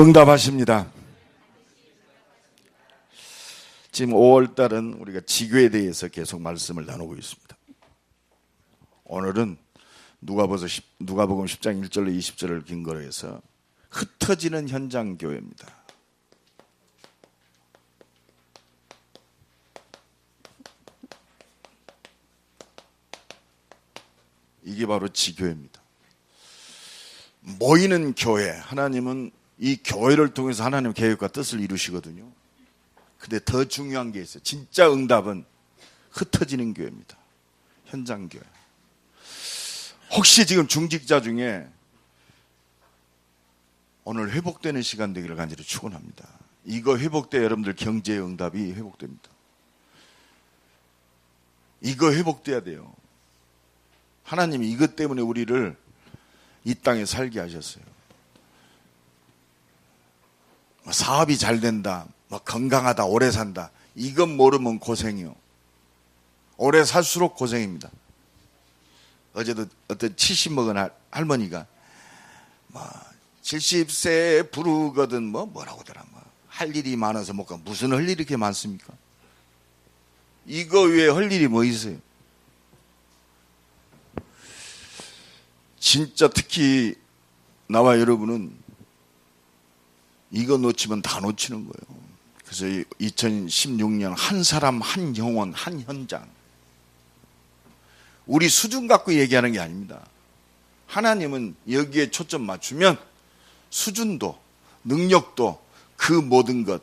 응답하십니다. 지금 5월달은 우리가 지교에 대해서 계속 말씀을 나누고 있습니다. 오늘은 누가복음 10장 1절로 20절을 근거로 해서 흩어지는 현장 교회입니다. 이게 바로 지교회입니다. 모이는 교회, 하나님은 이 교회를 통해서 하나님의 계획과 뜻을 이루시거든요. 근데 더 중요한 게 있어요. 진짜 응답은 흩어지는 교회입니다. 현장 교회. 혹시 지금 중직자 중에 오늘 회복되는 시간 되기를 간절히 축원합니다. 이거 회복돼 여러분들 경제의 응답이 회복됩니다. 이거 회복돼야 돼요. 하나님이 이것 때문에 우리를 이 땅에 살게 하셨어요. 사업이 잘 된다, 건강하다, 오래 산다, 이건 모르면 고생이요. 오래 살수록 고생입니다. 어제도 어떤 70 먹은 할머니가 70세에 부르거든 뭐라고 하더라. 할 일이 많아서 못 가. 무슨 할 일이 이렇게 많습니까? 이거 외에 할 일이 뭐 있어요? 진짜 특히 나와 여러분은 이거 놓치면 다 놓치는 거예요. 그래서 2016년 한 사람, 한 영혼, 한 현장. 우리 수준 갖고 얘기하는 게 아닙니다. 하나님은 여기에 초점 맞추면 수준도, 능력도, 그 모든 것.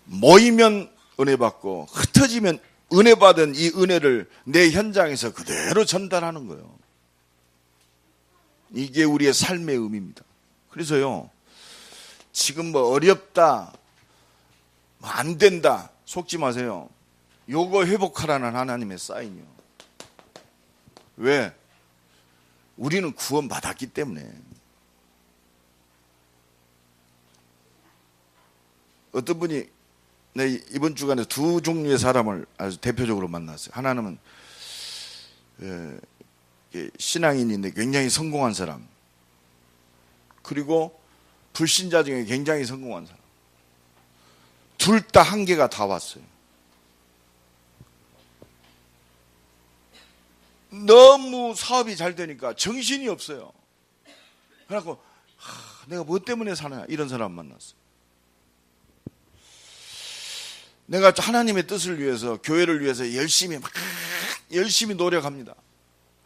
모이면 은혜 받고 흩어지면 은혜 받은 이 은혜를 내 현장에서 그대로 전달하는 거예요. 이게 우리의 삶의 의미입니다. 그래서요, 지금 어렵다, 안 된다, 속지 마세요. 요거 회복하라는 하나님의 사인이요. 왜? 우리는 구원 받았기 때문에. 어떤 분이 이번 주간에 두 종류의 사람을 아주 대표적으로 만났어요. 하나는 신앙인인데 굉장히 성공한 사람, 그리고 불신자 중에 굉장히 성공한 사람. 둘 다 한계가 다 왔어요. 너무 사업이 잘 되니까 정신이 없어요. 그래갖고 내가 뭐 때문에 사냐, 이런 사람 만났어요. 내가 하나님의 뜻을 위해서, 교회를 위해서 열심히 노력합니다.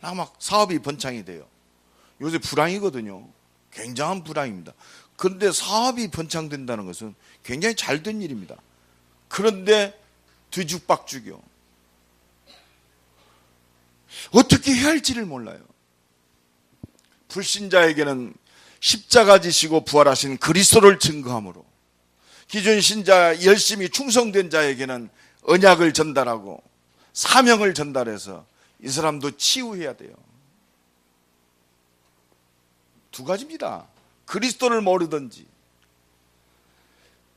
막 사업이 번창이 돼요. 요새 불황이거든요. 굉장한 불황입니다. 그런데 사업이 번창된다는 것은 굉장히 잘된 일입니다. 그런데 뒤죽박죽이요. 어떻게 해야 할지를 몰라요. 불신자에게는 십자가 지시고 부활하신 그리스도를 증거함으로, 기존 신자 열심히 충성된 자에게는 언약을 전달하고 사명을 전달해서 이 사람도 치유해야 돼요. 두 가지입니다. 그리스도를 모르든지,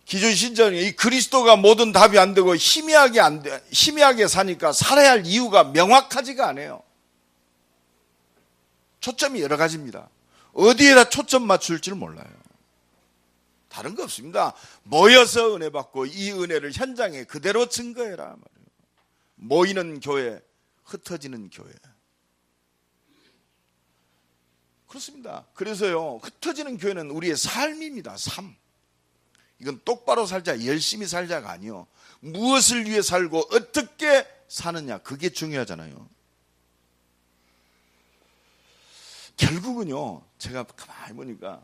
기존 신자는 이 그리스도가 모든 답이 안 되고 희미하게 사니까 살아야 할 이유가 명확하지가 않아요. 초점이 여러 가지입니다. 어디에다 초점 맞출 줄 몰라요. 다른 거 없습니다. 모여서 은혜 받고 이 은혜를 현장에 그대로 증거해라 말이에요. 모이는 교회, 흩어지는 교회. 그렇습니다. 그래서요, 흩어지는 교회는 우리의 삶입니다. 삶. 이건 똑바로 살자, 열심히 살자가 아니요. 무엇을 위해 살고 어떻게 사느냐, 그게 중요하잖아요. 결국은요, 제가 가만히 보니까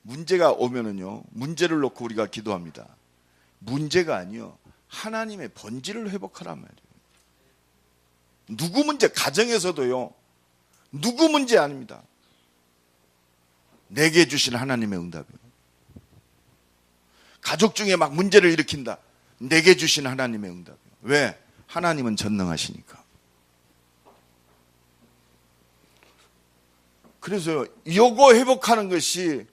문제가 오면은요, 문제를 놓고 우리가 기도합니다. 문제가 아니요, 하나님의 본질을 회복하란 말이에요. 누구 문제, 가정에서도요, 누구 문제 아닙니다. 내게 주신 하나님의 응답이에요. 가족 중에 막 문제를 일으킨다. 내게 주신 하나님의 응답이에요. 왜? 하나님은 전능하시니까. 그래서 요거 회복하는 것이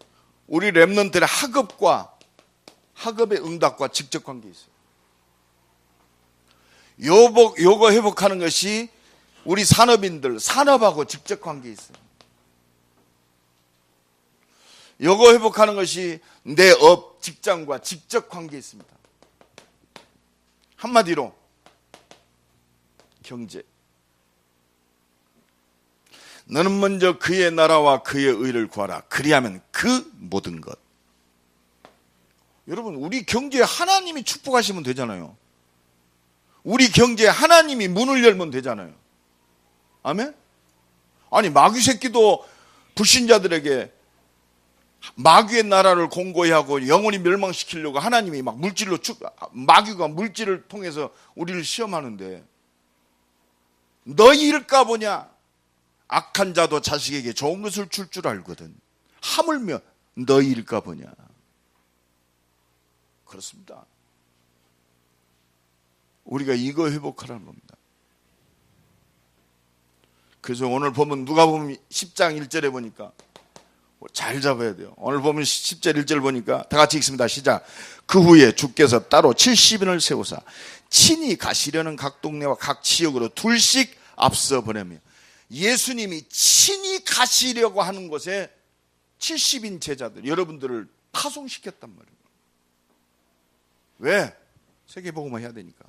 우리 렘넌트의 학업의 응답과 직접 관계 있어요. 요거 회복하는 것이 우리 산업인들, 산업하고 직접 관계 있어요. 요거 회복하는 것이 내 업, 직장과 직접 관계 있습니다. 한마디로 경제. 너는 먼저 그의 나라와 그의 의를 구하라. 그리하면 그 모든 것. 여러분, 우리 경제에 하나님이 축복하시면 되잖아요. 우리 경제에 하나님이 문을 열면 되잖아요. 아멘? 아니, 마귀 새끼도 불신자들에게 마귀의 나라를 공고히 하고 영원히 멸망시키려고 하나님이 막 마귀가 물질을 통해서 우리를 시험하는데, 너희 일까 보냐? 악한 자도 자식에게 좋은 것을 줄 줄 알거든. 하물며 너희 일까 보냐? 그렇습니다. 우리가 이거 회복하라는 겁니다. 그래서 오늘 보면 누가복음 10장 1절에 보니까 잘 잡아야 돼요. 오늘 보면 10절 1절 보니까 다 같이 읽습니다. 시작. 그 후에 주께서 따로 70인을 세우사 친히 가시려는 각 동네와 각 지역으로 둘씩 앞서 보내며, 예수님이 친히 가시려고 하는 곳에 70인 제자들, 여러분들을 파송시켰단 말이에요. 왜? 세계복음화 해야 되니까.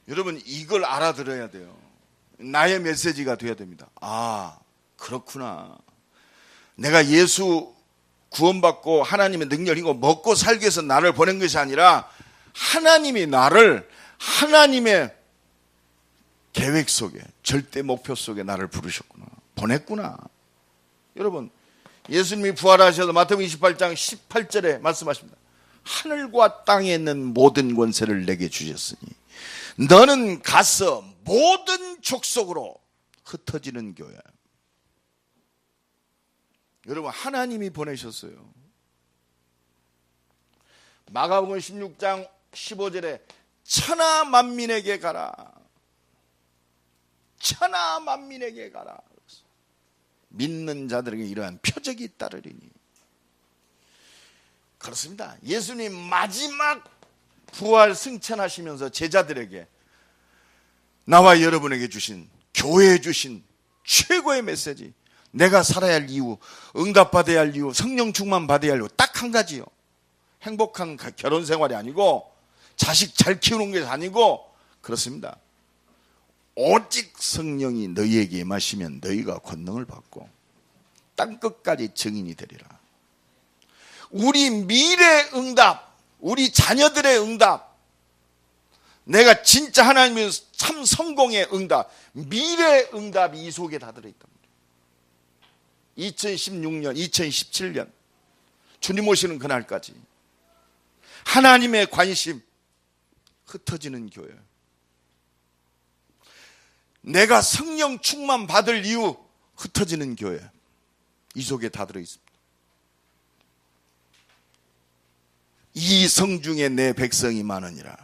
여러분, 이걸 알아들어야 돼요. 나의 메시지가 돼야 됩니다. 아, 그렇구나. 내가 예수 구원받고 하나님의 능력이고 먹고 살기 위해서 나를 보낸 것이 아니라 하나님이 나를 하나님의 계획 속에, 절대 목표 속에 나를 부르셨구나, 보냈구나. 여러분, 예수님이 부활하셔서 마태복음 28장 18절에 말씀하십니다. 하늘과 땅에 있는 모든 권세를 내게 주셨으니 너는 가서 모든 족속으로 흩어지는 교회. 여러분, 하나님이 보내셨어요. 마가복음 16장 15절에 천하 만민에게 가라. 천하 만민에게 가라. 믿는 자들에게 이러한 표적이 따르리니. 그렇습니다. 예수님 마지막 부활 승천하시면서 제자들에게, 나와 여러분에게 주신, 교회에 주신 최고의 메시지, 내가 살아야 할 이유, 응답받아야 할 이유, 성령 충만 받아야 할 이유 딱 한 가지요. 행복한 결혼 생활이 아니고, 자식 잘 키우는 게 아니고, 그렇습니다. 오직 성령이 너희에게 임하시면 너희가 권능을 받고 땅끝까지 증인이 되리라. 우리 미래 응답, 우리 자녀들의 응답, 내가 진짜 하나님의 참 성공의 응답, 미래 응답이 이 속에 다 들어있단 말이에요. 2016년, 2017년 주님 오시는 그날까지 하나님의 관심 흩어지는 교회, 내가 성령 충만 받을 이유 흩어지는 교회, 이 속에 다 들어있습니다. 이 성중에 내 백성이 많으니라.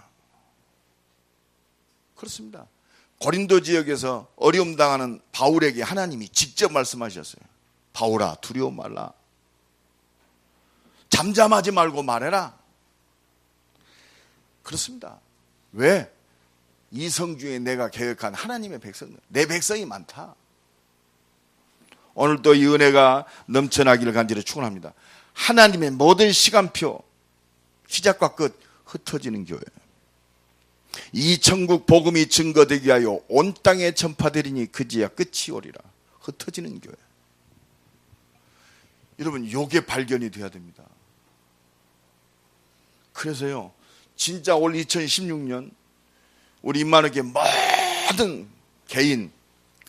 그렇습니다. 고린도 지역에서 어려움 당하는 바울에게 하나님이 직접 말씀하셨어요. 바울아, 두려워 말라. 잠잠하지 말고 말해라. 그렇습니다. 왜? 이 성중에 내가 계획한 하나님의 백성, 내 백성이 많다. 오늘도 이 은혜가 넘쳐나기를 간절히 축원합니다. 하나님의 모든 시간표, 시작과 끝 흩어지는 교회. 이 천국 복음이 증거되게 하여 온 땅에 전파되리니 그지야 끝이 오리라. 흩어지는 교회. 여러분, 요게 발견이 돼야 됩니다. 그래서요, 진짜 올 2016년 우리 임마누게 모든 개인,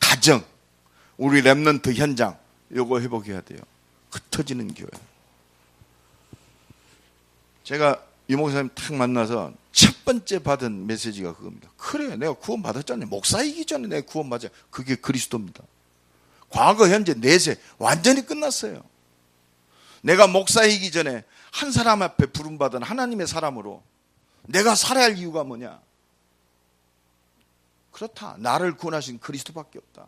가정, 우리 렘넌트 현장, 요거 회복해야 돼요. 흩어지는 교회. 제가 이 목사님 탁 만나서 첫 번째 받은 메시지가 그겁니다. 그래, 내가 구원 받았잖아요. 목사이기 전에 내가 구원 받았잖아요. 그게 그리스도입니다. 과거, 현재, 내세 완전히 끝났어요. 내가 목사이기 전에 한 사람 앞에 부름받은 하나님의 사람으로 내가 살아야 할 이유가 뭐냐? 그렇다. 나를 구원하신 그리스도밖에 없다.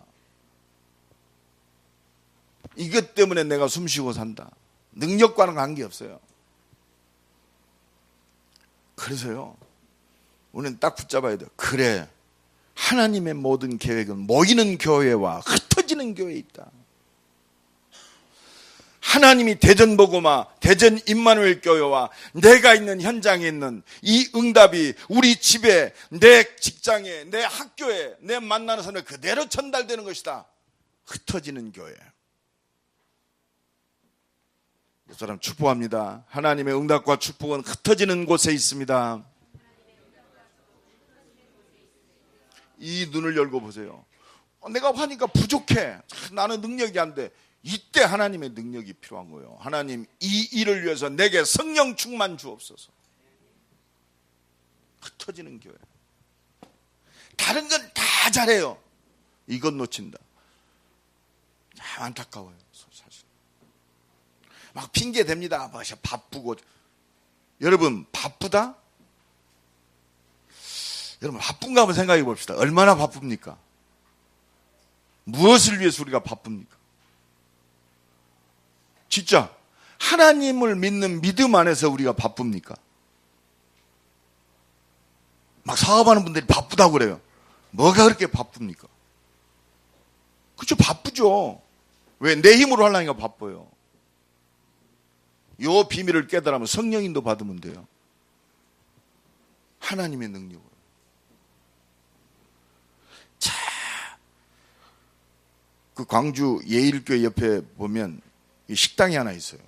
이것 때문에 내가 숨쉬고 산다. 능력과는 관계없어요. 그래서요, 우리는 딱 붙잡아야 돼. 그래, 하나님의 모든 계획은 모이는 교회와 흩어지는 교회에 있다. 하나님이 대전보고마, 대전 임마누엘 교회와 내가 있는 현장에 있는 이 응답이 우리 집에, 내 직장에, 내 학교에, 내 만나는 사람에 그대로 전달되는 것이다. 흩어지는 교회. 이 사람 축복합니다. 하나님의 응답과 축복은 흩어지는 곳에 있습니다. 이 눈을 열고 보세요. 내가 하니까 부족해. 나는 능력이 안 돼. 이때 하나님의 능력이 필요한 거예요. 하나님, 이 일을 위해서 내게 성령 충만 주옵소서. 흩어지는 교회. 다른 건 다 잘해요. 이건 놓친다. 참 안타까워요. 사실. 막 핑계 댑니다. 바쁘고. 여러분, 바쁘다? 여러분, 바쁜가 한번 생각해 봅시다. 얼마나 바쁩니까? 무엇을 위해서 우리가 바쁩니까? 진짜 하나님을 믿는 믿음 안에서 우리가 바쁩니까? 막 사업하는 분들이 바쁘다고 그래요. 뭐가 그렇게 바쁩니까? 그렇죠, 바쁘죠. 왜? 내 힘으로 하려니까 바빠요. 요 비밀을 깨달으면 성령인도 받으면 돼요. 하나님의 능력으로. 자, 그 광주 예일교회 옆에 보면 이 식당이 하나 있어요.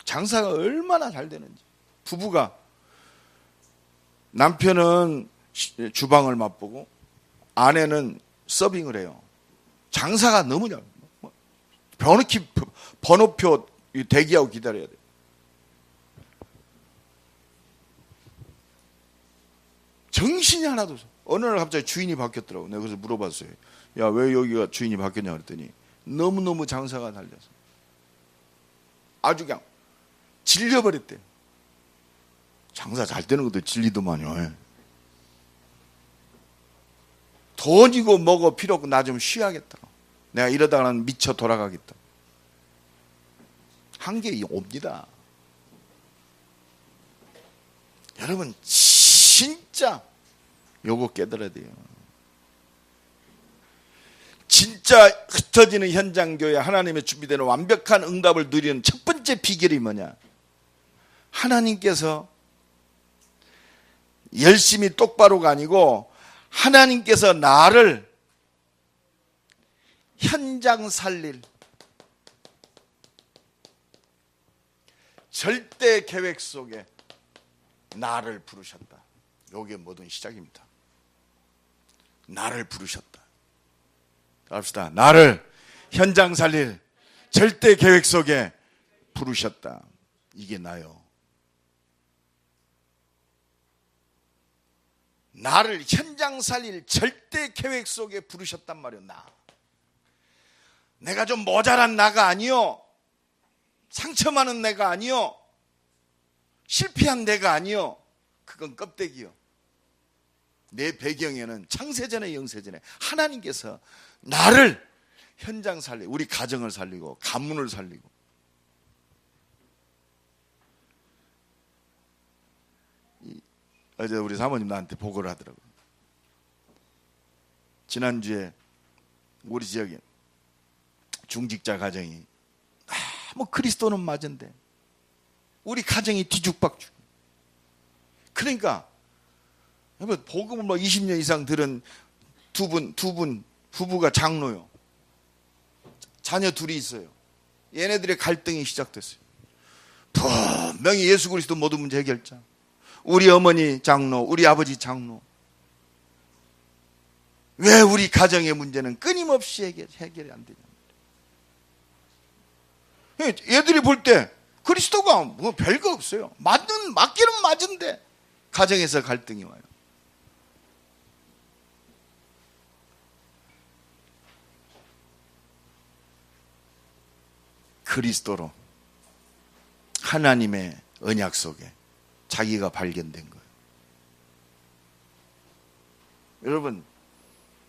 장사가 얼마나 잘 되는지. 부부가, 남편은 주방을 맛보고 아내는 서빙을 해요. 장사가 너무 잘. 번호표 대기하고 기다려야 돼요. 정신이 하나도 없어. 어느 날 갑자기 주인이 바뀌었더라고. 내가 그래서 물어봤어요. 야, 왜 여기가 주인이 바뀌었냐 그랬더니 너무너무 장사가 달려서 아주 그냥 질려버렸대. 장사 잘 되는 것도 질리더만요. 돈이고 뭐고 필요 없고 나 좀 쉬어야겠다. 내가 이러다가는 미쳐 돌아가겠다. 한계 옵니다. 여러분, 진짜 요거 깨달아야 돼요. 진짜 흩어지는 현장교회, 하나님의 준비되는 완벽한 응답을 누리는 첫 번째 비결이 뭐냐? 하나님께서 열심히 똑바로가 아니고 하나님께서 나를 현장 살릴 절대 계획 속에 나를 부르셨다. 이게 모든 시작입니다. 나를 부르셨다. 합시다. 나를 현장 살릴 절대 계획 속에 부르셨다. 이게 나요. 나를 현장 살릴 절대 계획 속에 부르셨단 말이에요. 내가 좀 모자란 나가 아니요. 상처 많은 내가 아니요. 실패한 내가 아니요. 그건 껍데기요. 내 배경에는 창세전에 영세전에 하나님께서 나를 현장 살리고 우리 가정을 살리고 가문을 살리고 어제 우리 사모님 나한테 보고를 하더라고요. 지난주에 우리 지역에 중직자 가정이 뭐 그리스도는 맞은데 우리 가정이 뒤죽박죽. 그러니까 복음을 뭐 20년 이상 들은 두 분 부부가 장로요. 자녀 둘이 있어요. 얘네들의 갈등이 시작됐어요. 분명히 예수 그리스도 모든 문제 해결자. 우리 어머니 장로, 우리 아버지 장로. 왜 우리 가정의 문제는 끊임없이 해결이 안 되냐. 얘들이 볼 때 그리스도가 뭐 별거 없어요. 맞기는 맞은데 가정에서 갈등이 와요. 그리스도로 하나님의 언약 속에 자기가 발견된 거예요. 여러분,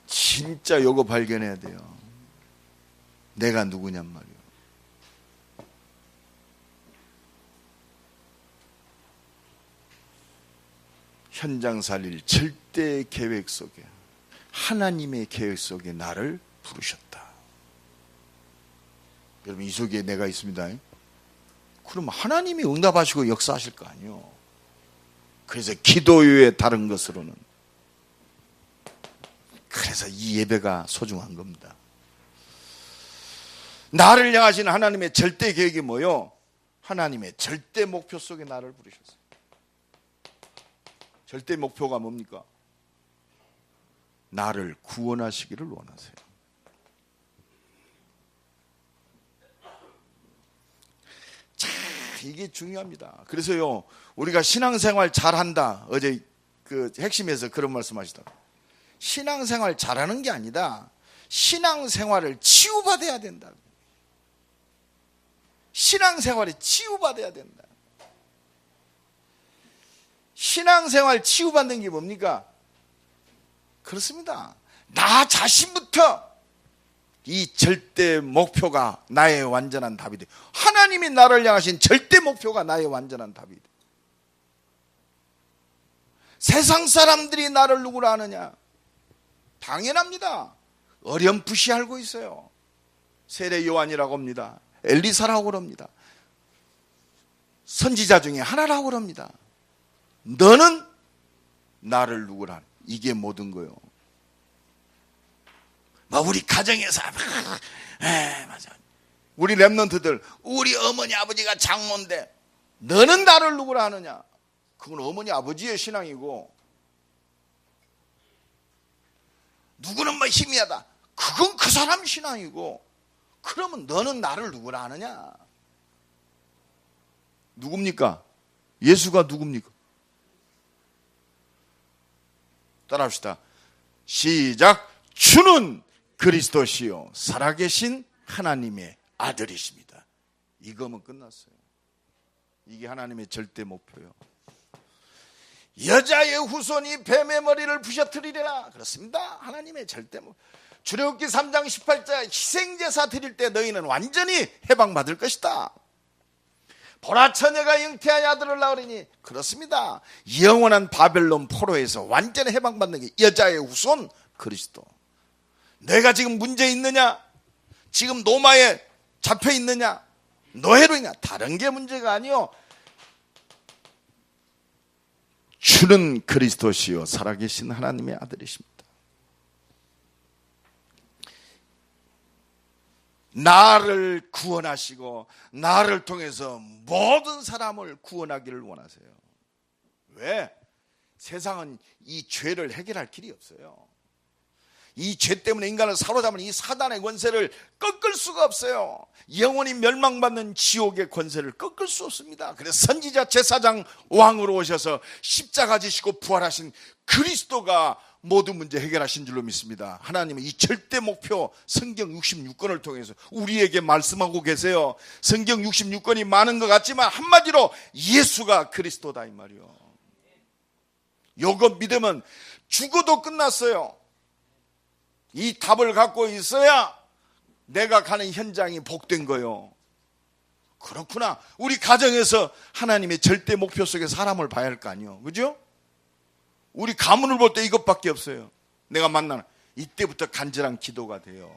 진짜 요거 발견해야 돼요. 내가 누구냔 말이에요. 현장 살릴 절대 계획 속에, 하나님의 계획 속에 나를 부르셨다. 여러분, 이 속에 내가 있습니다. 그럼 하나님이 응답하시고 역사하실 거 아니에요. 그래서 기도 외에 다른 것으로는, 그래서 이 예배가 소중한 겁니다. 나를 향하신 하나님의 절대 계획이 뭐요? 하나님의 절대 목표 속에 나를 부르셨어요. 절대 목표가 뭡니까? 나를 구원하시기를 원하세요. 자, 이게 중요합니다. 그래서요, 우리가 신앙생활 잘한다, 어제 그 핵심에서 그런 말씀하시더라고요. 신앙생활 잘하는 게 아니다, 신앙생활을 치유받아야 된다. 신앙생활이 치유받아야 된다. 신앙생활 치유받는 게 뭡니까? 그렇습니다. 나 자신부터 이 절대 목표가 나의 완전한 답이 돼. 하나님이 나를 향하신 절대 목표가 나의 완전한 답이 돼. 세상 사람들이 나를 누구라 하느냐? 당연합니다. 어렴풋이 알고 있어요. 세례 요한이라고 합니다. 엘리사라고 그럽니다. 선지자 중에 하나라고 그럽니다. 너는 나를 누구라? 이게 모든 거요. 우리 가정에서 맞아. 우리 랩런트들, 우리 어머니 아버지가 장모인데 너는 나를 누구라 하느냐? 그건 어머니 아버지의 신앙이고, 누구는 희미하다, 그건 그 사람 신앙이고, 그러면 너는 나를 누구라 하느냐? 누굽니까? 예수가 누굽니까? 따라합시다. 시작. 주는 그리스도시요 살아계신 하나님의 아들이십니다. 이거면 끝났어요. 이게 하나님의 절대 목표요. 여자의 후손이 뱀의 머리를 부셔뜨리리라. 그렇습니다. 하나님의 절대 목표. 출애굽기 3장 18절, 희생제사 드릴 때 너희는 완전히 해방받을 것이다. 보라, 처녀가 잉태하여 아들을 낳으리니. 그렇습니다. 영원한 바벨론 포로에서 완전히 해방받는 게 여자의 후손 그리스도. 내가 지금 문제 있느냐? 지금 노마에 잡혀 있느냐? 노예로 있냐? 다른 게 문제가 아니요, 주는 그리스도시요 살아계신 하나님의 아들이십니다. 나를 구원하시고 나를 통해서 모든 사람을 구원하기를 원하세요. 왜? 세상은 이 죄를 해결할 길이 없어요. 이 죄 때문에 인간을 사로잡은 이 사단의 권세를 꺾을 수가 없어요. 영원히 멸망받는 지옥의 권세를 꺾을 수 없습니다. 그래서 선지자 제사장 왕으로 오셔서 십자가 지시고 부활하신 그리스도가 모든 문제 해결하신 줄로 믿습니다. 하나님은 이 절대 목표 성경 66권을 통해서 우리에게 말씀하고 계세요. 성경 66권이 많은 것 같지만 한마디로 예수가 그리스도다 이 말이요. 요거 믿으면 죽어도 끝났어요. 이 답을 갖고 있어야 내가 가는 현장이 복된 거요. 그렇구나. 우리 가정에서 하나님의 절대 목표 속에 사람을 봐야 할 거 아니요. 그죠? 우리 가문을 볼 때 이것밖에 없어요. 내가 만나는 이때부터 간절한 기도가 돼요.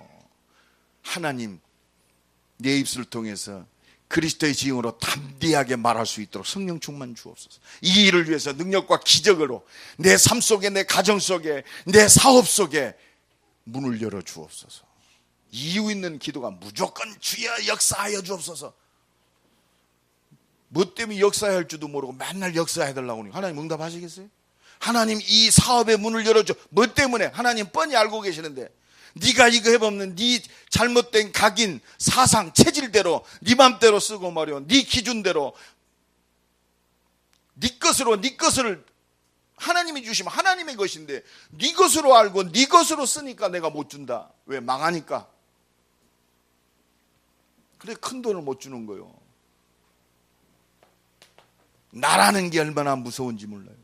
하나님, 내 입술을 통해서 그리스도의 지형으로 담대하게 말할 수 있도록 성령 충만 주옵소서. 이 일을 위해서 능력과 기적으로 내 삶 속에, 내 가정 속에, 내 사업 속에 문을 열어 주옵소서. 이유 있는 기도가 무조건 주여 역사하여 주옵소서. 뭐 때문에 역사할 줄도 모르고 맨날 역사해달라고 하니 하나님 응답하시겠어요? 하나님 이 사업의 문을 열어줘. 뭐 때문에? 하나님 뻔히 알고 계시는데 네가 이거 해보면 네 잘못된 각인, 사상, 체질대로 네 맘대로 쓰고 말이오, 네 기준대로 네 것을 하나님이 주시면 하나님의 것인데 네 것으로 알고 네 것으로 쓰니까 내가 못 준다. 왜? 망하니까. 그래 큰 돈을 못 주는 거예요. 나라는 게 얼마나 무서운지 몰라요.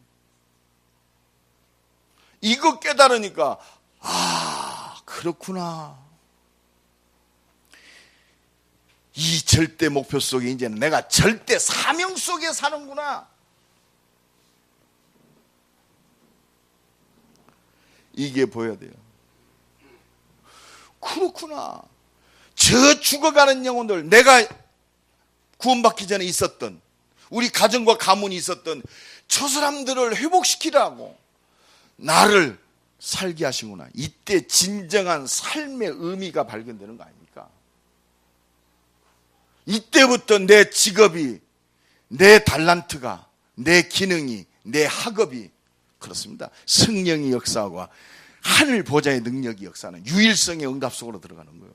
이거 깨달으니까 그렇구나. 이 절대 목표 속에 이제는 내가 절대 사명 속에 사는구나. 이게 보여야 돼요. 그렇구나. 저 죽어가는 영혼들, 내가 구원받기 전에 있었던, 우리 가정과 가문이 있었던 저 사람들을 회복시키라고 나를 살게 하시구나. 이때 진정한 삶의 의미가 발견되는 거 아닙니까? 이때부터 내 직업이, 내 달란트가, 내 기능이, 내 학업이, 그렇습니다, 성령의 역사와 하늘 보좌의 능력이 역사하는 유일성의 응답 속으로 들어가는 거예요.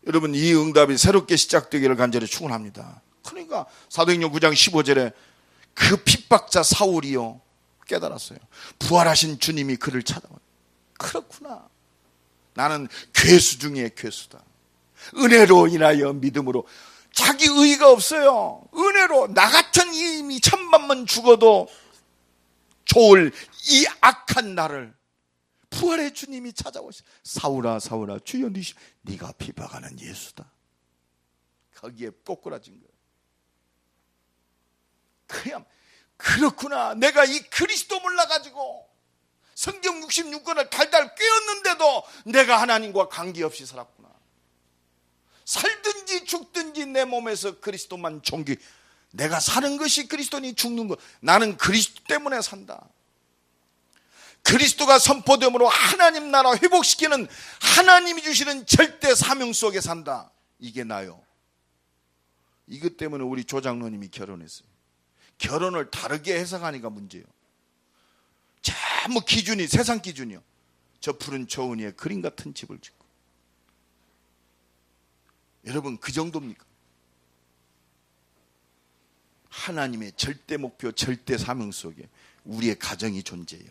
여러분, 이 응답이 새롭게 시작되기를 간절히 축원합니다. 그러니까 사도행전 9장 15절에 그 핍박자 사울이요 깨달았어요. 부활하신 주님이 그를 찾아와요. 그렇구나. 나는 괴수 중에 괴수다. 은혜로 인하여 믿음으로. 자기 의의가 없어요. 은혜로 나 같은 이미 천만번 죽어도 좋을 이 악한 나를 부활의 주님이 찾아오시. 사울아 사울아 주여 네가 핍박하는 예수다. 거기에 꼬꾸라진 거예요. 그냥 그렇구나. 내가 이 그리스도 몰라가지고 성경 66권을 달달 꿰었는데도 내가 하나님과 관계없이 살았구나. 살든지 죽든지 내 몸에서 그리스도만 존귀. 내가 사는 것이 그리스도니 죽는 것. 나는 그리스도 때문에 산다. 그리스도가 선포됨으로 하나님 나라 회복시키는 하나님이 주시는 절대 사명 속에 산다. 이게 나요. 이것 때문에 우리 조장로님이 결혼했어요. 결혼을 다르게 해석하니까 문제예요. 전부 기준이 세상 기준이요. 저 푸른 초은이에 그림 같은 집을 짓고. 여러분, 그 정도입니까? 하나님의 절대 목표, 절대 사명 속에 우리의 가정이 존재해요.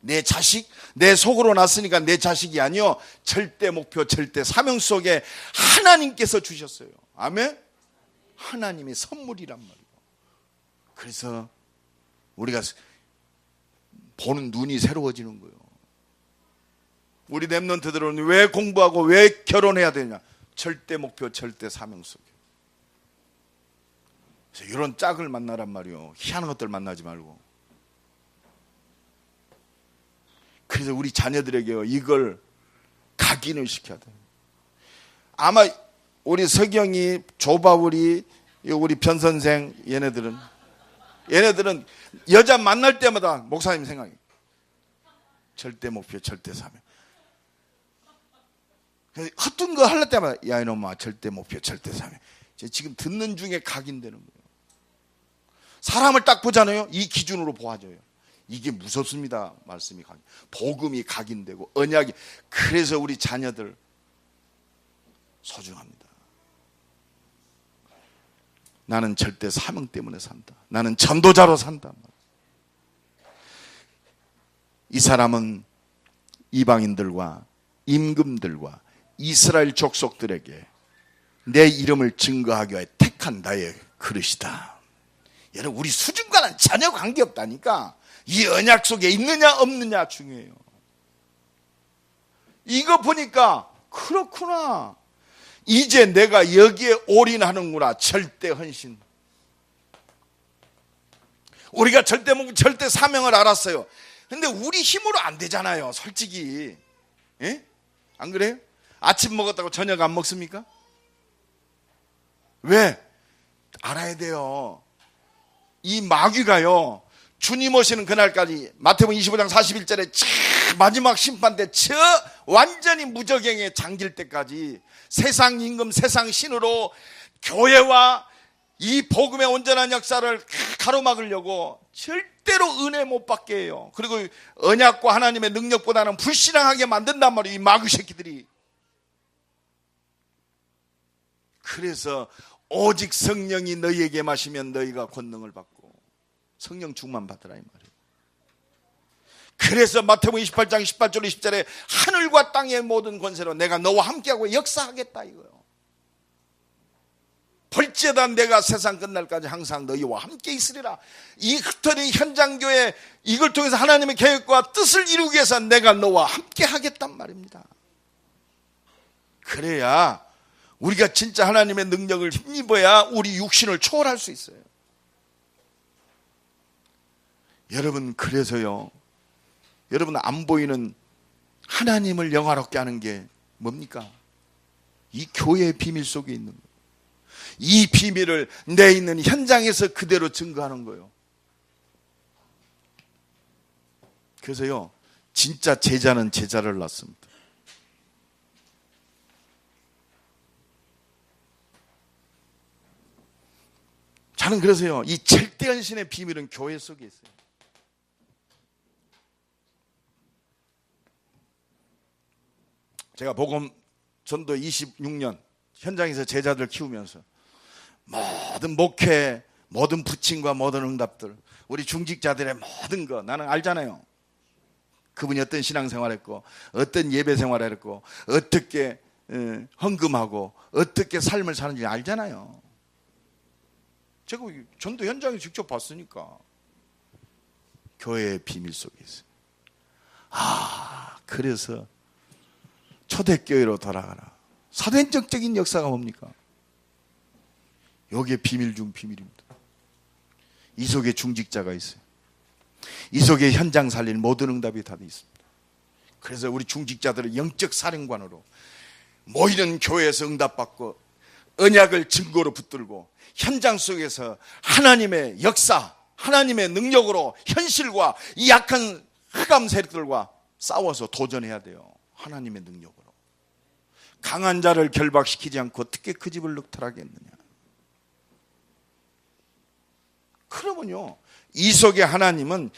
내 자식, 내 속으로 났으니까 내 자식이 아니요, 절대 목표, 절대 사명 속에 하나님께서 주셨어요. 아멘? 하나님의 선물이란 말이에요. 그래서 우리가 보는 눈이 새로워지는 거예요. 우리 랩런트들은 왜 공부하고 왜 결혼해야 되냐? 절대 목표, 절대 사명 속에. 그래서 이런 짝을 만나란 말이에요. 희한한 것들 만나지 말고. 그래서 우리 자녀들에게 이걸 각인을 시켜야 돼요. 아마 우리 서경이, 조바울이, 우리 변선생, 얘네들은 여자 만날 때마다 목사님 생각이 절대 목표, 절대 사명. 헛된 거 할 때마다 야 이놈아 절대 목표, 절대 사명. 지금 듣는 중에 각인되는 거예요. 사람을 딱 보잖아요. 이 기준으로 보아져요. 이게 무섭습니다. 말씀이 각인, 복음이 각인되고 언약이. 그래서 우리 자녀들 소중합니다. 나는 절대 사명 때문에 산다. 나는 전도자로 산다. 이 사람은 이방인들과 임금들과 이스라엘 족속들에게 내 이름을 증거하기 위해 택한 나의 그릇이다. 여러분, 우리 수준과는 전혀 관계없다니까. 이 언약 속에 있느냐 없느냐 중요해요. 이거 보니까 그렇구나. 이제 내가 여기에 올인하는구나. 절대 헌신. 우리가 절대 목표, 절대 사명을 알았어요. 근데 우리 힘으로 안 되잖아요, 솔직히. 예? 안 그래요? 아침 먹었다고 저녁 안 먹습니까? 왜? 알아야 돼요. 이 마귀가요, 주님 오시는 그날까지 마태복음 25장 41절에 마지막 심판 때 저 완전히 무적행에 잠길 때까지 세상 임금, 세상 신으로 교회와 이 복음의 온전한 역사를 가로막으려고 절대로 은혜 못 받게 해요. 그리고 언약과 하나님의 능력보다는 불신앙하게 만든단 말이에요, 이 마귀 새끼들이. 그래서 오직 성령이 너희에게 마시면 너희가 권능을 받고 성령 충만 받으라 이 말이에요. 그래서 마태복음 28장 18절 20절에 하늘과 땅의 모든 권세로 내가 너와 함께하고 역사하겠다 이거예요. 볼지어다 내가 세상 끝날까지 항상 너희와 함께 있으리라. 이 흩어진 현장교회, 이걸 통해서 하나님의 계획과 뜻을 이루기 위해서 내가 너와 함께 하겠단 말입니다. 그래야 우리가 진짜 하나님의 능력을 힘입어야 우리 육신을 초월할 수 있어요. 여러분, 그래서요, 여러분 안 보이는 하나님을 영화롭게 하는 게 뭡니까? 이 교회의 비밀 속에 있는 거예요. 이 비밀을 내 있는 현장에서 그대로 증거하는 거예요. 그래서요, 진짜 제자는 제자를 낳습니다. 저는 그래서요, 이 절대현신의 비밀은 교회 속에 있어요. 제가 복음 전도 26년 현장에서 제자들 키우면서 모든 목회, 모든 부침과 모든 응답들, 우리 중직자들의 모든 거 나는 알잖아요. 그분이 어떤 신앙생활했고, 어떤 예배생활을 했고, 어떻게 헌금하고, 어떻게 삶을 사는지 알잖아요. 제가 전도 현장에 직접 봤으니까. 교회의 비밀 속에 있어요. 그래서 초대교회로 돌아가라. 사도행전적인 역사가 뭡니까? 여기에 비밀 중 비밀입니다. 이 속에 중직자가 있어요. 이 속에 현장 살릴 모든 응답이 다 돼 있습니다. 그래서 우리 중직자들을 영적 사령관으로 모이는 교회에서 응답받고 언약을 증거로 붙들고 현장 속에서 하나님의 역사, 하나님의 능력으로 현실과 이 약한 흑암 세력들과 싸워서 도전해야 돼요. 하나님의 능력으로. 강한 자를 결박시키지 않고 어떻게 그 집을 늑탈하겠느냐. 그러면요, 이 속에 하나님은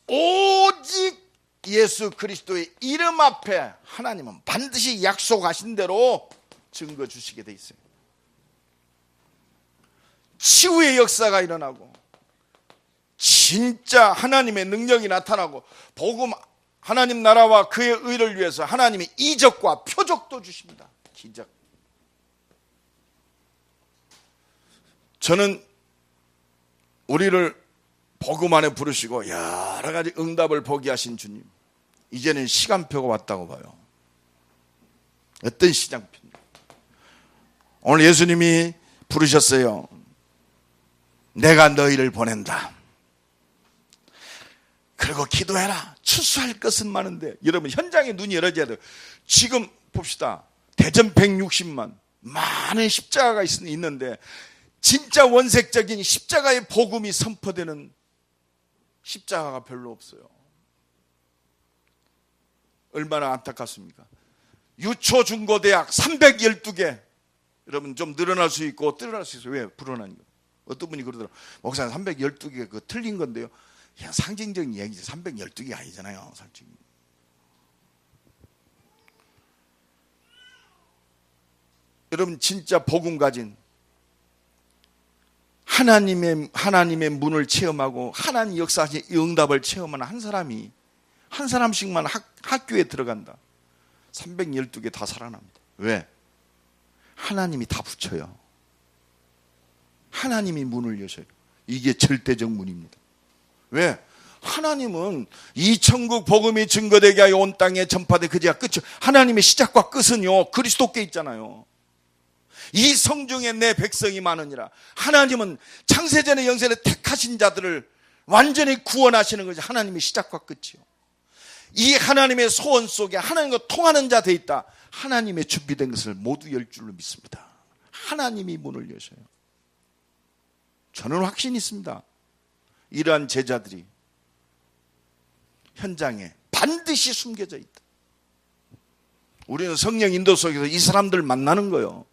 오직 예수 그리스도의 이름 앞에 하나님은 반드시 약속하신 대로 증거 주시게 돼 있어요. 치유의 역사가 일어나고 진짜 하나님의 능력이 나타나고 복음 하나님 나라와 그의 의를 위해서 하나님이 이적과 표적도 주십니다. 기적. 저는 우리를 복음 안에 부르시고 여러 가지 응답을 보게 하신 주님, 이제는 시간표가 왔다고 봐요. 어떤 시간표입니까? 오늘 예수님이 부르셨어요. 내가 너희를 보낸다. 그리고 기도해라. 추수할 것은 많은데. 여러분, 현장에 눈이 열어져야 돼요. 지금 봅시다. 대전 160만 많은 십자가가 있는데 진짜 원색적인 십자가의 복음이 선포되는 십자가가 별로 없어요. 얼마나 안타깝습니까? 유초중고대학 312개. 여러분, 좀 늘어날 수 있고 늘어날 수 있어요. 왜? 불어난 거. 어떤 분이 그러더라고요. 목사님 312개 그거 틀린 건데요. 그냥 상징적인 이야기지 312개 아니잖아요. 솔직히. 여러분, 진짜 복음 가진 하나님의 문을 체험하고 하나님 역사의 응답을 체험하는 한 사람씩만 학교에 들어간다. 312개 다 살아납니다. 왜? 하나님이 다 붙여요. 하나님이 문을 여셔요. 이게 절대적 문입니다. 왜? 하나님은 이 천국 복음이 증거되게 하여 온 땅에 전파되 그제야 끝이요. 하나님의 시작과 끝은요, 그리스도께 있잖아요. 이 성중에 내 백성이 많으니라. 하나님은 창세전의 영생에 택하신 자들을 완전히 구원하시는 것이 하나님의 시작과 끝이요. 이 하나님의 소원 속에 하나님과 통하는 자 돼 있다. 하나님의 준비된 것을 모두 열 줄로 믿습니다. 하나님이 문을 여셔요. 저는 확신이 있습니다. 이러한 제자들이 현장에 반드시 숨겨져 있다. 우리는 성령 인도 속에서 이 사람들 만나는 거예요.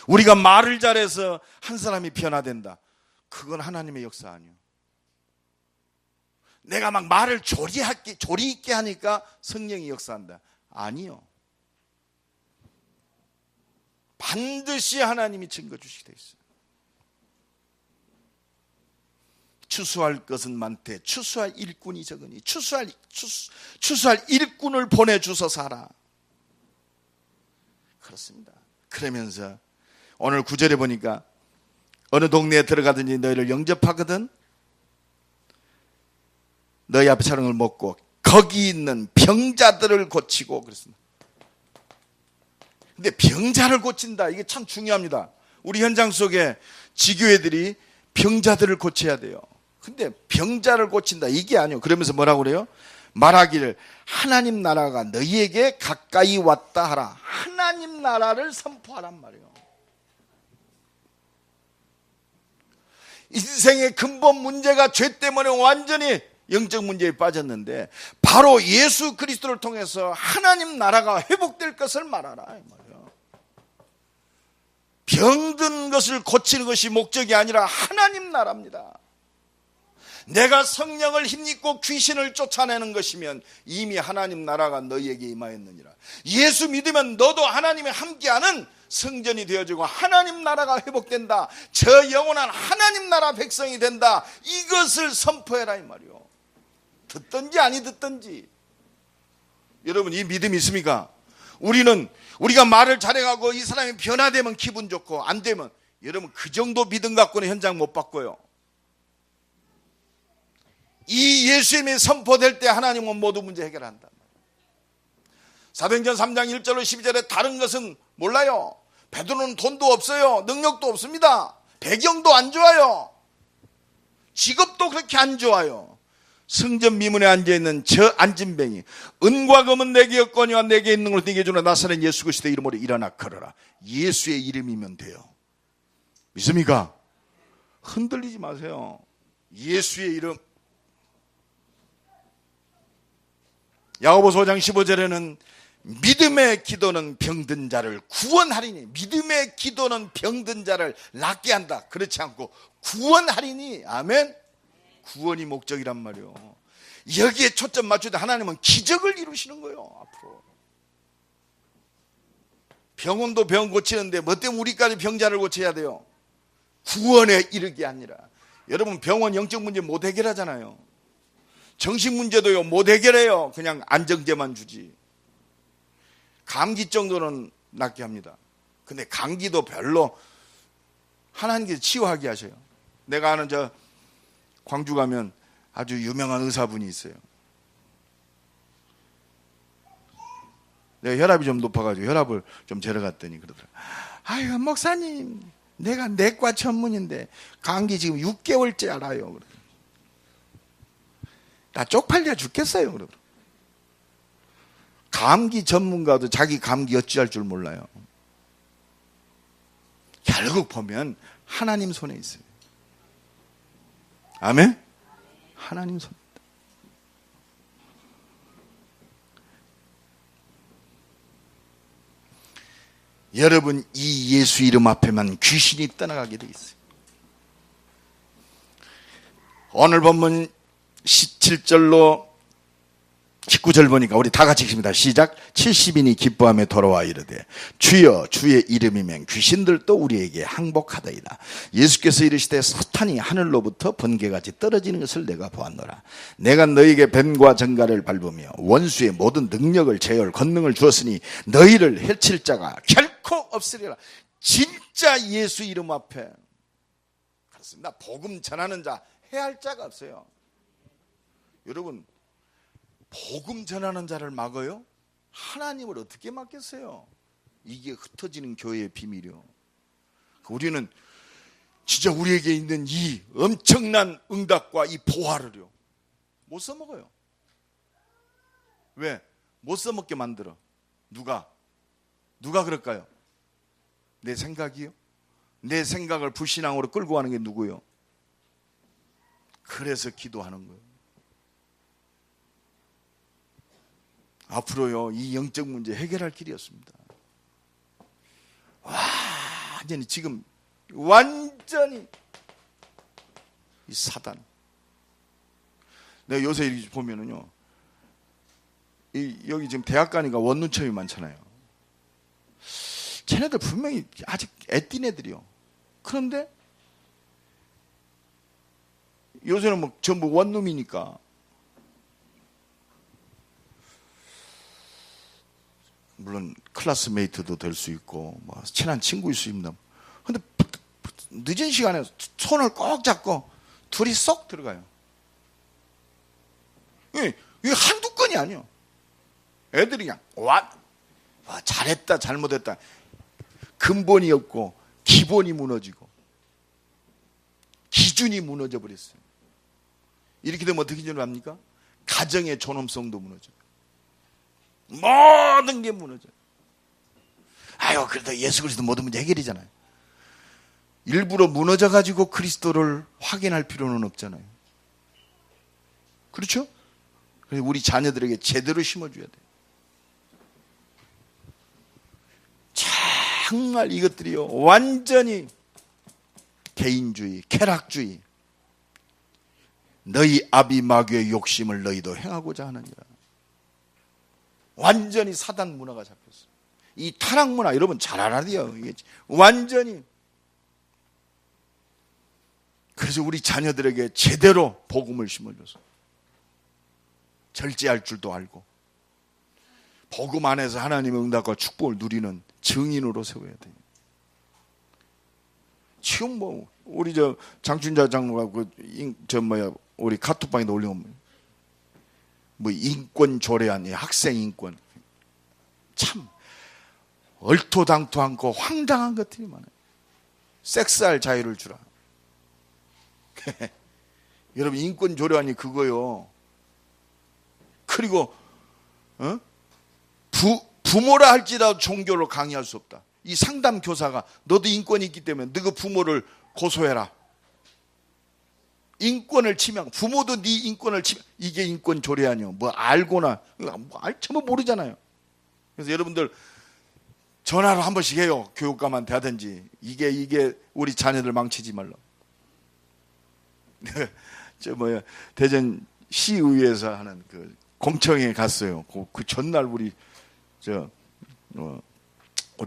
우리가 말을 잘해서 한 사람이 변화된다. 그건 하나님의 역사 아니에요. 내가 막 말을 조리 있게 하니까 성령이 역사한다. 아니요. 반드시 하나님이 증거 주시게 돼 있어요. 추수할 것은 많되 추수할 일꾼이 적으니 추수할 일꾼을 보내주소서 하라. 그렇습니다. 그러면서 오늘 9절에 보니까 어느 동네에 들어가든지 너희를 영접하거든 너희 앞에 촬영을 먹고 거기 있는 병자들을 고치고 그랬습니다. 근데 병자를 고친다, 이게 참 중요합니다. 우리 현장 속에 지교회들이 병자들을 고쳐야 돼요. 근데 병자를 고친다 이게 아니에요. 그러면서 뭐라고 그래요? 말하기를 하나님 나라가 너희에게 가까이 왔다 하라. 하나님 나라를 선포하란 말이에요. 인생의 근본 문제가 죄 때문에 완전히 영적 문제에 빠졌는데 바로 예수 그리스도를 통해서 하나님 나라가 회복될 것을 말하라 이 말이에요. 병든 것을 고치는 것이 목적이 아니라 하나님 나라입니다. 내가 성령을 힘입고 귀신을 쫓아내는 것이면 이미 하나님 나라가 너희에게 임하였느니라. 예수 믿으면 너도 하나님이 함께하는 성전이 되어지고 하나님 나라가 회복된다. 저 영원한 하나님 나라 백성이 된다. 이것을 선포해라 이 말이요. 듣든지 아니 듣든지. 여러분 이 믿음이 있습니까? 우리가 말을 잘해가고 이 사람이 변화되면 기분 좋고 안 되면 여러분 그 정도 믿음 갖고는 현장 못 바꿔요. 이 예수님이 선포될 때 하나님은 모든 문제 해결한다. 사도행전 3장 1절로 12절에 다른 것은 몰라요. 베드로는 돈도 없어요. 능력도 없습니다. 배경도 안 좋아요. 직업도 그렇게 안 좋아요. 성전 미문에 앉아있는 저 안진뱅이 은과 금은 내게 없거니와 내게 있는 걸 네게 주나 나사렛 예수 그리스도의 이름으로 일어나 걸어라. 예수의 이름이면 돼요. 믿습니까? 흔들리지 마세요. 예수의 이름. 야고보서 5장 15절에는 믿음의 기도는 병든 자를 구원하리니, 믿음의 기도는 병든 자를 낫게 한다. 그렇지 않고 구원하리니. 아멘. 구원이 목적이란 말이요. 여기에 초점 맞추다 하나님은 기적을 이루시는 거예요. 앞으로 병원도 병 고치는데 뭐 때문에 우리까지 병자를 고쳐야 돼요? 구원에 이르게 아니라. 여러분 병원 영적 문제 못 해결하잖아요. 정신 문제도요 못 해결해요. 그냥 안정제만 주지. 감기 정도는 낫게 합니다. 근데 감기도 별로 하나님께서 치유하게 하셔요. 내가 아는 저 광주 가면 아주 유명한 의사분이 있어요. 내가 혈압이 좀 높아가지고 혈압을 좀 재러 갔더니 그러더라고요. 아유 목사님, 내가 내과 전문인데 감기 지금 6개월째 알아요. 그러더라고요. 나 쪽팔려 죽겠어요. 그러더라고요. 감기 전문가도 자기 감기 어찌할 줄 몰라요. 결국 보면 하나님 손에 있어요. 아멘? 하나님 손입니다. 여러분 이 예수 이름 앞에만 귀신이 떠나가게 돼 있어요. 오늘 본문 17절로 19절 보니까 우리 다 같이 읽습니다. 시작. 70인이 기뻐하며 돌아와 이르되 주여 주의 이름이면 귀신들도 우리에게 항복하더이다. 예수께서 이르시되 사탄이 하늘로부터 번개같이 떨어지는 것을 내가 보았노라. 내가 너희에게 뱀과 정갈을 밟으며 원수의 모든 능력을 제어할 권능을 주었으니 너희를 해칠 자가 결코 없으리라. 진짜 예수 이름 앞에 그렇습니다. 복음 전하는 자 해할 자가 없어요. 여러분 복음 전하는 자를 막어요? 하나님을 어떻게 막겠어요? 이게 흩어지는 교회의 비밀이요. 우리는 진짜 우리에게 있는 이 엄청난 응답과 이 보화를요 못 써먹어요. 왜? 못 써먹게 만들어. 누가 그럴까요? 내 생각이요? 내 생각을 불신앙으로 끌고 가는 게 누구요? 그래서 기도하는 거예요. 앞으로요 이 영적 문제 해결할 길이었습니다. 완전히 지금 완전히 이 사단. 내가 요새 이렇게 보면은요 여기 지금 대학 가니까 원룸처럼이 많잖아요. 쟤네들 분명히 아직 애띤 애들이요. 그런데 요새는 뭐 전부 원룸이니까 물론 클래스메이트도 될 수 있고 뭐 친한 친구일 수 있습니다. 근데 늦은 시간에 손을 꼭 잡고 둘이 쏙 들어가요. 이게 한두 건이 아니에요. 애들이 그냥 와 잘했다 잘못했다 근본이 없고 기본이 무너지고 기준이 무너져 버렸어요. 이렇게 되면 어떻게 일어납니까? 가정의 존엄성도 무너져요. 모든 게 무너져요. 아유, 그래도 예수 그리스도 모든 문제 해결이잖아요. 일부러 무너져가지고 그리스도를 확인할 필요는 없잖아요. 그렇죠? 그래서 우리 자녀들에게 제대로 심어줘야 돼요. 정말 이것들이요, 완전히 개인주의, 쾌락주의, 너희 아비마귀의 욕심을 너희도 행하고자 하느니라. 완전히 사단 문화가 잡혔어요. 이 타락 문화, 여러분 잘 알아야 돼요. 완전히. 그래서 우리 자녀들에게 제대로 복음을 심어줘서 절제할 줄도 알고, 복음 안에서 하나님의 응답과 축복을 누리는 증인으로 세워야 돼요. 지금 뭐 우리 장춘자 장로가 우리 카톡방에 올린 거 뭐 인권 조례안, 학생 인권, 참 얼토당토 않고 황당한 것들이 많아요. 섹스할 자유를 주라. 여러분, 인권 조례안이 그거요. 그리고 부모라 할지라도 종교를 강요할 수 없다. 이 상담 교사가 너도 인권이 있기 때문에 너그 부모를 고소해라. 인권을 침해, 부모도 네 인권을 침해. 이게 인권 조례안이요. 뭐 알거나 알처럼 모르잖아요. 그래서 여러분들 전화로 한 번씩 해요. 교육감한테 하든지. 이게 우리 자녀들 망치지 말라. 대전 시의회에서 하는 그 공청회에 갔어요. 그 전날 우리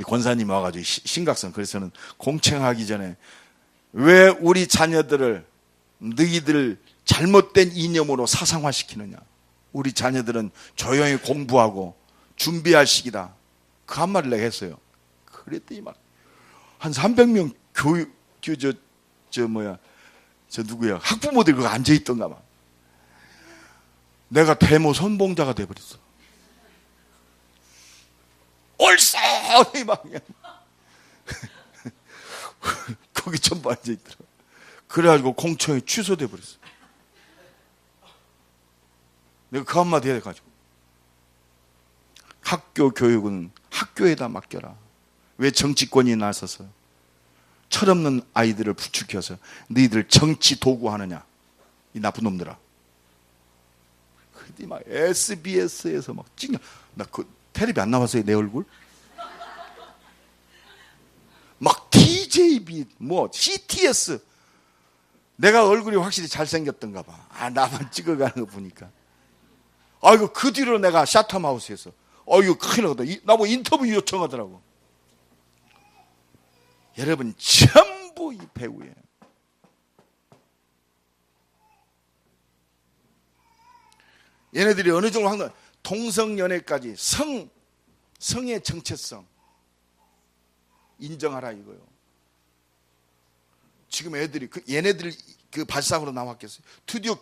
권사님 와가지고 심각성. 그래서는 공청하기 전에 왜 우리 자녀들을 너희들 잘못된 이념으로 사상화시키느냐. 우리 자녀들은 조용히 공부하고 준비할 시기다. 그 한마디를 내가 했어요. 그랬더니 막 한 300명 누구야? 학부모들 그거 앉아있던가 봐. 내가 데모 선봉자가 돼버렸어. 올싸이 막 거기 전부 앉아있더라. 그래가지고 공청회 취소돼 버렸어. 내가 그 한마디 해가지고, 학교 교육은 학교에다 맡겨라. 왜 정치권이 나서서 철없는 아이들을 부추겨서 너희들 정치 도구 하느냐, 이 나쁜 놈들아. 그때 막 SBS에서 막 찡겨. 나 그 텔레비 안 나왔어요, 내 얼굴? 막 TJB, 뭐 CTS. 내가 얼굴이 확실히 잘생겼던가 봐. 나만 찍어가는 거 보니까. 아이고, 그 뒤로 내가 샤텀하우스에서, 이거 큰일 나다. 나보고 인터뷰 요청하더라고. 여러분, 전부 이 배우예요. 얘네들이 어느 정도 한 건 동성연애까지 성의 정체성 인정하라 이거요. 지금 애들이 얘네들 그 발상으로 나왔겠어요. 드디어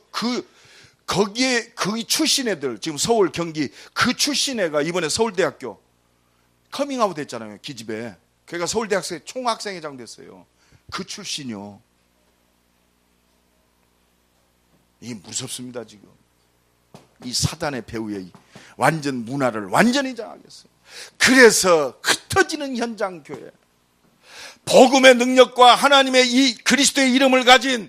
거기 출신 애들, 지금 서울 경기 그 출신 애가 이번에 서울대학교 커밍아웃 했잖아요. 기집애. 걔가 서울대학생 총학생회장 됐어요. 그 출신이요. 이게 무섭습니다. 지금 이 사단의 배후에 완전 문화를 완전히 장악했어요. 그래서 흩어지는 현장 교회, 복음의 능력과 하나님의 이 그리스도의 이름을 가진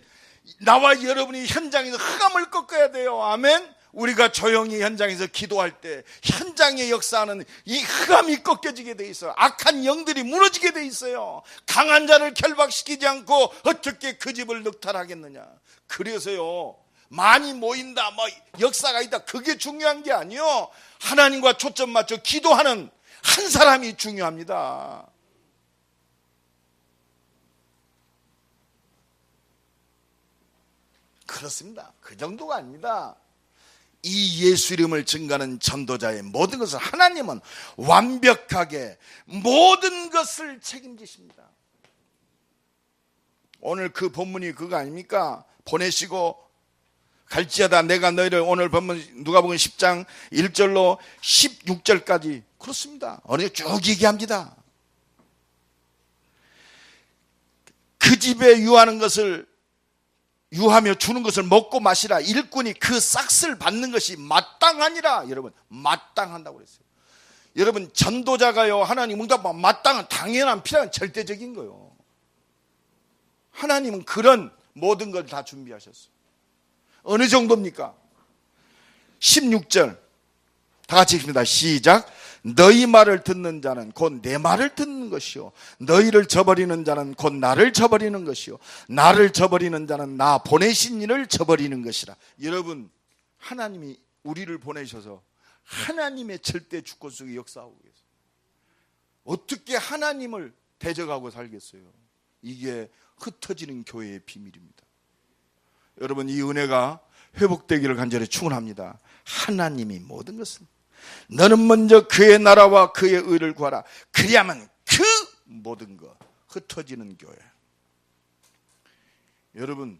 나와 여러분이 현장에서 흑암을 꺾어야 돼요. 아멘. 우리가 조용히 현장에서 기도할 때 현장의 역사는 이 흑암이 꺾여지게 돼 있어요. 악한 영들이 무너지게 돼 있어요. 강한 자를 결박시키지 않고 어떻게 그 집을 늑탈하겠느냐. 그래서요, 많이 모인다, 뭐 역사가 있다, 그게 중요한 게 아니요. 하나님과 초점 맞춰 기도하는 한 사람이 중요합니다. 그렇습니다. 그 정도가 아닙니다. 이 예수 이름을 증거하는 전도자의 모든 것을 하나님은 완벽하게 모든 것을 책임지십니다. 오늘 그 본문이 그거 아닙니까? 보내시고 갈지어다 내가 너희를, 오늘 본문 누가복음 10장 1절로 16절까지 그렇습니다. 어느 쭉 얘기합니다. 그 집에 유하는 것을 유하며 주는 것을 먹고 마시라. 일꾼이 그 싹을 받는 것이 마땅하니라. 여러분, 마땅한다고 그랬어요. 여러분, 전도자가요, 하나님 응답하면 마땅한, 당연한, 필요한 절대적인 거예요. 하나님은 그런 모든 걸 다 준비하셨어요. 어느 정도입니까? 16절 다 같이 읽습니다. 시작. 너희 말을 듣는 자는 곧 내 말을 듣는 것이요, 너희를 저버리는 자는 곧 나를 저버리는 것이요, 나를 저버리는 자는 나 보내신 이를 저버리는 것이라. 여러분, 하나님이 우리를 보내셔서 하나님의 절대 주권 속에 역사하고 계세요. 어떻게 하나님을 대적하고 살겠어요? 이게 흩어지는 교회의 비밀입니다. 여러분, 이 은혜가 회복되기를 간절히 축원합니다. 하나님이 모든 것은, 너는 먼저 그의 나라와 그의 의를 구하라. 그리하면 그 모든 것, 흩어지는 교회. 여러분,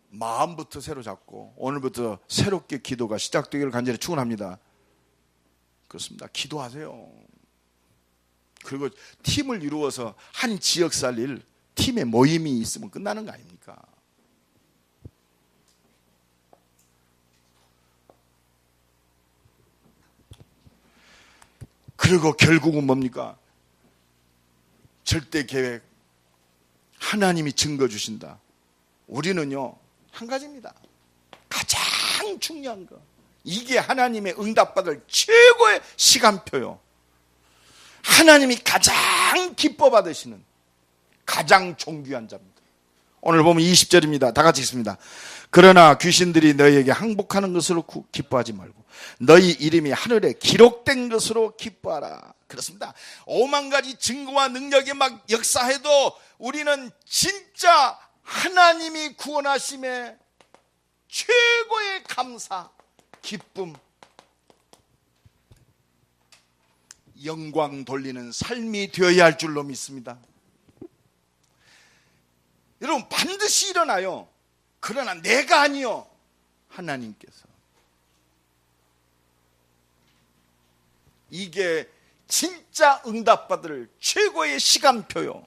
마음부터 새로 잡고 오늘부터 새롭게 기도가 시작되기를 간절히 축원합니다. 그렇습니다. 기도하세요. 그리고 팀을 이루어서 한 지역 살릴 팀의 모임이 있으면 끝나는 거 아닙니까? 그리고 결국은 뭡니까? 절대 계획. 하나님이 증거 주신다. 우리는요, 한 가지입니다. 가장 중요한 거. 이게 하나님의 응답받을 최고의 시간표요. 하나님이 가장 기뻐 받으시는 가장 존귀한 자입니다. 오늘 보면 20절입니다. 다 같이 읽습니다. 그러나 귀신들이 너희에게 항복하는 것으로 기뻐하지 말고 너희 이름이 하늘에 기록된 것으로 기뻐하라. 그렇습니다. 5만 가지 증거와 능력이 막 역사해도 우리는 진짜 하나님이 구원하심에 최고의 감사, 기쁨, 영광 돌리는 삶이 되어야 할 줄로 믿습니다. 여러분, 반드시 일어나요. 그러나 내가 아니요, 하나님께서. 이게 진짜 응답받을 최고의 시간표요.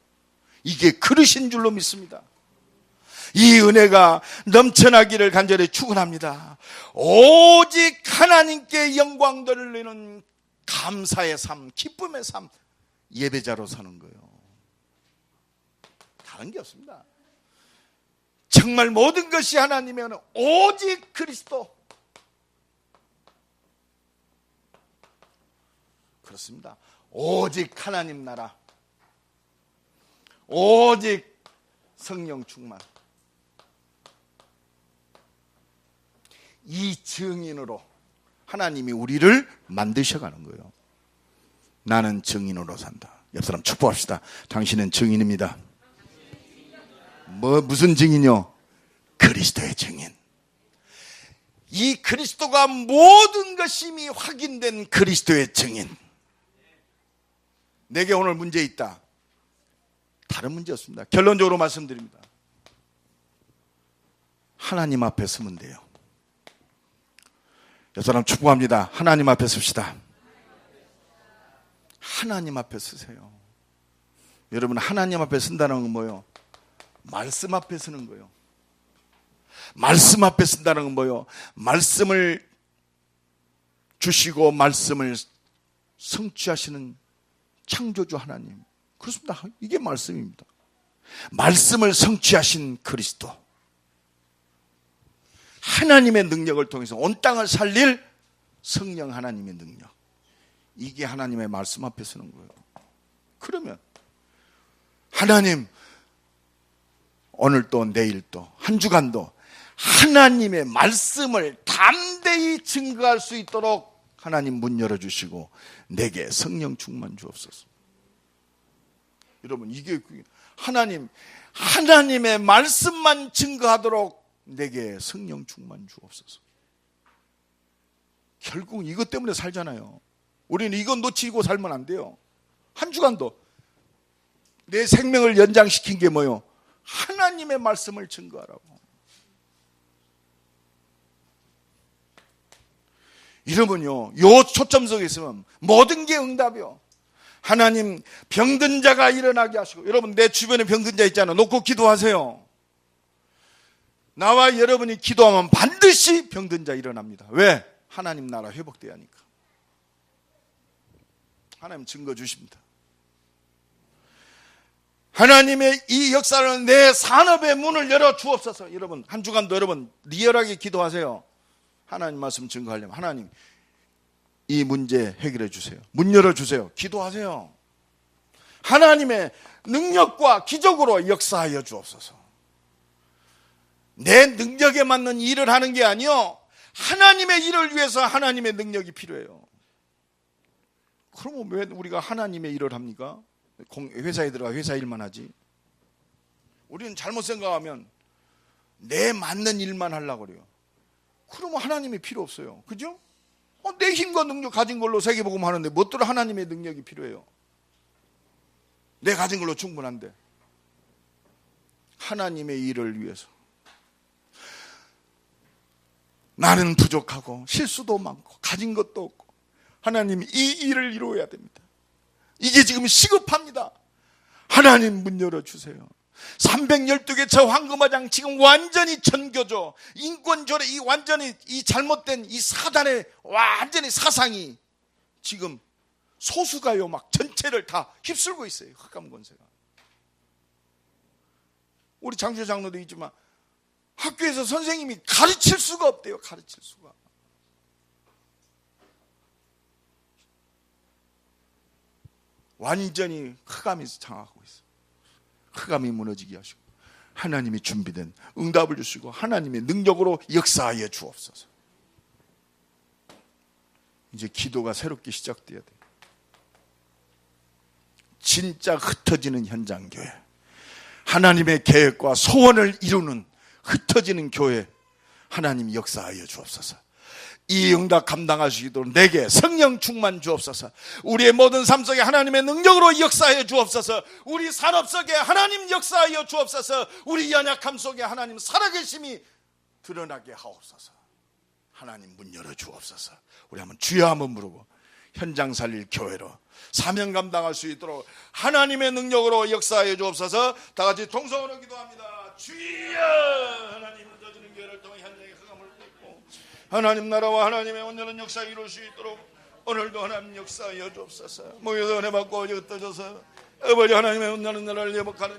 이게 그릇인 줄로 믿습니다. 이 은혜가 넘쳐나기를 간절히 축원합니다. 오직 하나님께 영광 돌리는 감사의 삶, 기쁨의 삶, 예배자로 사는 거예요. 다른 게 없습니다. 정말 모든 것이 하나님이면 오직 그리스도. 그렇습니다. 오직 하나님 나라, 오직 성령 충만. 이 증인으로 하나님이 우리를 만드셔가는 거예요. 나는 증인으로 산다. 옆 사람 축복합시다. 당신은 증인입니다. 무슨 증인이요? 그리스도의 증인. 이 그리스도가 모든 것임이 확인된 그리스도의 증인. 내게 오늘 문제 있다. 다른 문제 없습니다. 결론적으로 말씀드립니다. 하나님 앞에 서면 돼요. 옆 사람 축복합니다. 하나님 앞에 섭시다. 하나님 앞에 서세요. 여러분, 하나님 앞에 쓴다는 건 뭐예요? 말씀 앞에 서는 거예요. 말씀 앞에 쓴다는 건 뭐예요? 말씀을 주시고 말씀을 성취하시는 창조주 하나님. 그렇습니다. 이게 말씀입니다. 말씀을 성취하신 그리스도. 하나님의 능력을 통해서 온 땅을 살릴 성령 하나님의 능력. 이게 하나님의 말씀 앞에 서는 거예요. 그러면 하나님, 오늘도 내일도 한 주간도 하나님의 말씀을 담대히 증거할 수 있도록 하나님 문 열어주시고 내게 성령 충만 주옵소서. 여러분, 이게 하나님의 말씀만 증거하도록 내게 성령 충만 주옵소서. 결국 이것 때문에 살잖아요. 우리는 이것 놓치고 살면 안 돼요. 한 주간도 내 생명을 연장시킨 게 뭐예요? 하나님의 말씀을 증거하라고. 이러면요, 요 초점 속에 있으면 모든 게 응답이요. 하나님, 병든 자가 일어나게 하시고. 여러분, 내 주변에 병든 자 있잖아요. 놓고 기도하세요. 나와 여러분이 기도하면 반드시 병든 자 일어납니다. 왜? 하나님 나라 회복돼야 하니까. 하나님 증거 주십니다. 하나님의 이 역사는 내 산업의 문을 열어 주옵소서. 여러분 한 주간도 여러분 리얼하게 기도하세요. 하나님 말씀 증거하려면 하나님 이 문제 해결해 주세요. 문 열어 주세요. 기도하세요. 하나님의 능력과 기적으로 역사하여 주옵소서. 내 능력에 맞는 일을 하는 게 아니요, 하나님의 일을 위해서 하나님의 능력이 필요해요. 그러면 왜 우리가 하나님의 일을 합니까? 회사에 들어가 회사 일만 하지. 우리는 잘못 생각하면 내 맞는 일만 하려고 그래요. 그러면 하나님이 필요 없어요. 그죠? 내 힘과 능력 가진 걸로 세계복음 하는데 뭐더러 하나님의 능력이 필요해요. 내 가진 걸로 충분한데. 하나님의 일을 위해서. 나는 부족하고 실수도 많고 가진 것도 없고 하나님이 이 일을 이루어야 됩니다. 이게 지금 시급합니다. 하나님 문 열어주세요. 312개 저 황금화장 지금 완전히 전교조, 인권조례, 이 완전히 이 잘못된 이 사단의 완전히 사상이 지금 소수가요 막 전체를 다 휩쓸고 있어요. 흑암 권세가. 우리 장조 장로도 있지만 학교에서 선생님이 가르칠 수가 없대요. 가르칠 수가. 완전히 흑암이 장악하고 있어요. 흑암이 무너지게 하시고 하나님이 준비된 응답을 주시고 하나님의 능력으로 역사하여 주옵소서. 이제 기도가 새롭게 시작돼야 돼요. 진짜 흩어지는 현장교회, 하나님의 계획과 소원을 이루는 흩어지는 교회, 하나님 역사하여 주옵소서. 이 응답 감당할 수 있도록 내게 성령 충만 주옵소서. 우리의 모든 삶 속에 하나님의 능력으로 역사하여 주옵소서. 우리 산업 속에 하나님 역사하여 주옵소서. 우리 연약함 속에 하나님 살아계심이 드러나게 하옵소서. 하나님 문 열어 주옵소서. 우리 한번 주여 한번 부르고 현장 살릴 교회로 사명 감당할 수 있도록 하나님의 능력으로 역사하여 주옵소서. 다 같이 동성으로 기도합니다. 주여, 하나님 흩어지는 교회를 통해 현장에 흑암을 뚫고 하나님 나라와 하나님의 온전한 역사 이룰 수 있도록 오늘도 하나님 역사하여 주옵소서. 모여서 은혜 받고 흩어져서 아버지 하나님의 온전한 나라를 회복하는